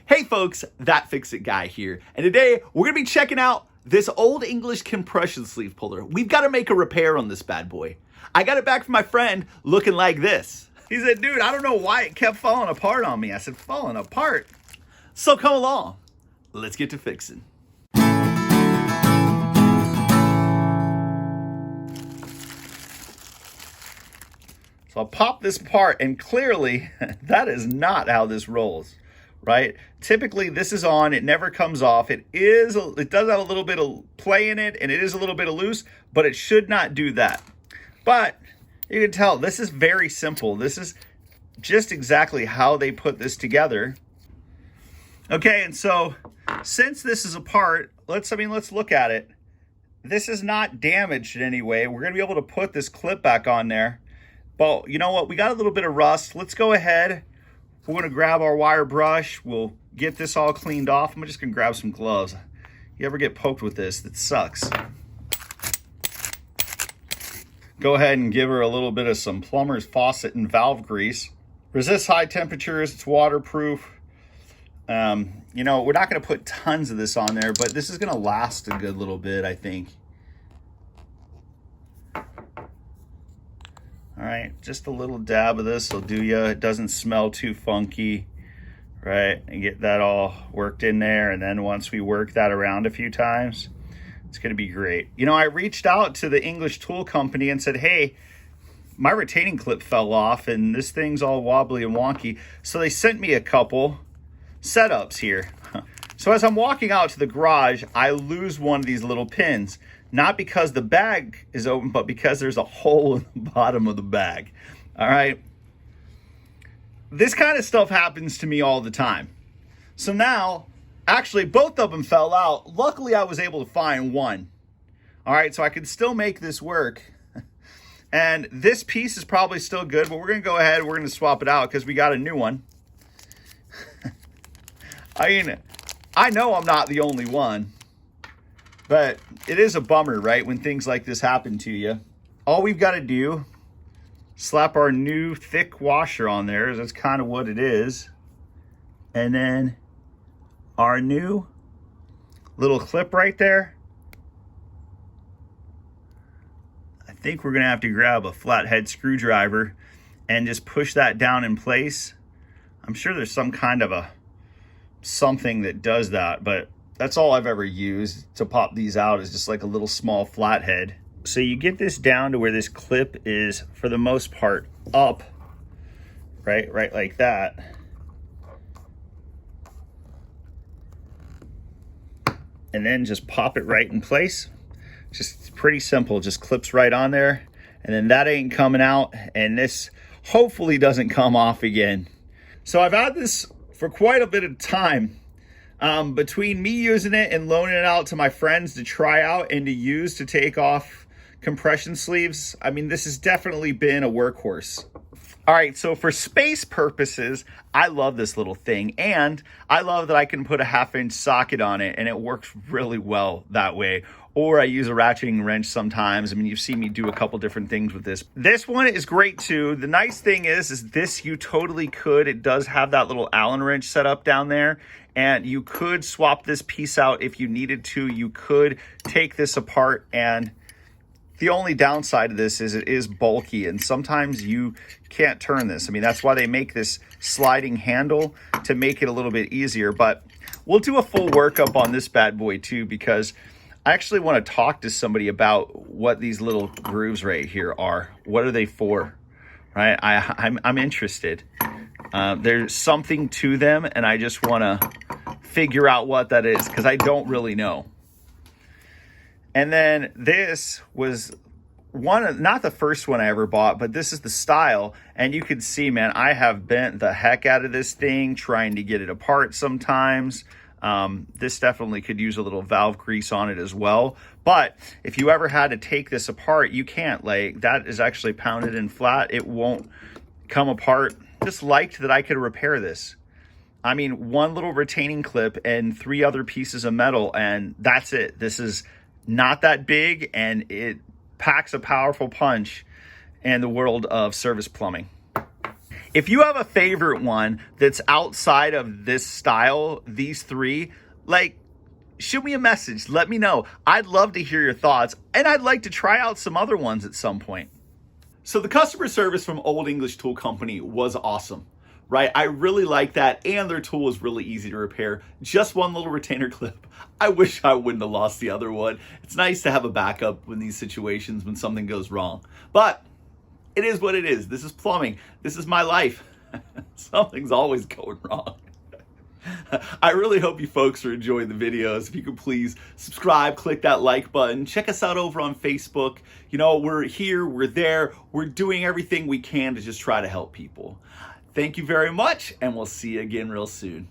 Hey folks, That Fix It Guy here, and today we're going to be checking out this Old English compression sleeve puller. We've got to make a repair on this bad boy. I got it back from my friend looking like this. He said, dude, I don't know why it kept falling apart on me. I said, falling apart? So come along, let's get to fixing. So I'll pop this apart, and clearly that is not how this rolls. Right? Typically this is on, it never comes off. It does have a little bit of play in it, and it is a little bit of loose, but it should not do that. But you can tell this is very simple. This is just exactly how they put this together. Okay, and so since this is apart, let's look at it. This is not damaged in any way. We're gonna be able to put this clip back on there. But you know what? We got a little bit of rust. Let's go ahead. We're gonna grab our wire brush. We'll get this all cleaned off. I'm just gonna grab some gloves. You ever get poked with this? That sucks. Go ahead and give her a little bit of some plumber's faucet and valve grease. Resists high temperatures, it's waterproof. You know, we're not gonna put tons of this on there, but this is gonna last a good little bit, I think. All right, just a little dab of this will do you. It doesn't smell too funky, right? And get that all worked in there. And then once we work that around a few times, it's gonna be great. You know, I reached out to the English Tool Company and said, hey, my retaining clip fell off and this thing's all wobbly and wonky. So they sent me a couple setups here. So as I'm walking out to the garage, I lose one of these little pins. Not because the bag is open, but because there's a hole in the bottom of the bag. All right. This kind of stuff happens to me all the time. So now, actually, both of them fell out. Luckily, I was able to find one. All right, so I can still make this work. And this piece is probably still good, but we're going to go ahead. We're going to swap it out because we got a new one. I mean, I know I'm not the only one. But it is a bummer, right, when things like this happen to you. All we've got to do, slap our new thick washer on there. That's kind of what it is. And then our new little clip right there. I think we're going to have to grab a flathead screwdriver and just push that down in place. I'm sure there's some kind of something that does that, but that's all I've ever used to pop these out, is just like a little small flathead. So you get this down to where this clip is, for the most part, up, right like that. And then just pop it right in place. Just pretty simple, just clips right on there. And then that ain't coming out, and this hopefully doesn't come off again. So I've had this for quite a bit of time. Between me using it and loaning it out to my friends to try out and to use to take off compression sleeves, I mean, this has definitely been a workhorse. All right, so for space purposes, I love this little thing, and I love that I can put a 1/2-inch socket on it, and it works really well that way. Or I use a ratcheting wrench sometimes. I mean, you've seen me do a couple different things with this. This one is great too. The nice thing is this you totally could. It does have that little Allen wrench set up down there, and you could swap this piece out if you needed to. You could take this apart, and the only downside of this is it is bulky, and sometimes you can't turn this. I mean, that's why they make this sliding handle, to make it a little bit easier. But we'll do a full workup on this bad boy too, because I actually want to talk to somebody about what these little grooves right here are. What are they for? Right? I'm interested. There's something to them, and I just want to figure out what that is, because I don't really know. And then this was not the first one I ever bought, but this is the style. And you can see, man, I have bent the heck out of this thing trying to get it apart sometimes. This definitely could use a little valve grease on it as well. But if you ever had to take this apart, you can't. Like, that is actually pounded in flat. It won't come apart. Just liked that I could repair this. I mean, one little retaining clip and 3 other pieces of metal, and that's it. This is not that big, and it packs a powerful punch in the world of service plumbing. If you have a favorite one that's outside of this style, these three, like, shoot me a message. Let me know. I'd love to hear your thoughts, and I'd like to try out some other ones at some point. So the customer service from Old English Tool Company was awesome, right? I really like that, and their tool was really easy to repair. Just one little retainer clip. I wish I wouldn't have lost the other one. It's nice to have a backup in these situations when something goes wrong. But it is what it is. This is plumbing. This is my life. Something's always going wrong. I really hope you folks are enjoying the videos. If you could please subscribe, click that like button. Check us out over on Facebook. You know, we're here, we're there, we're doing everything we can to just try to help people. Thank you very much, and we'll see you again real soon.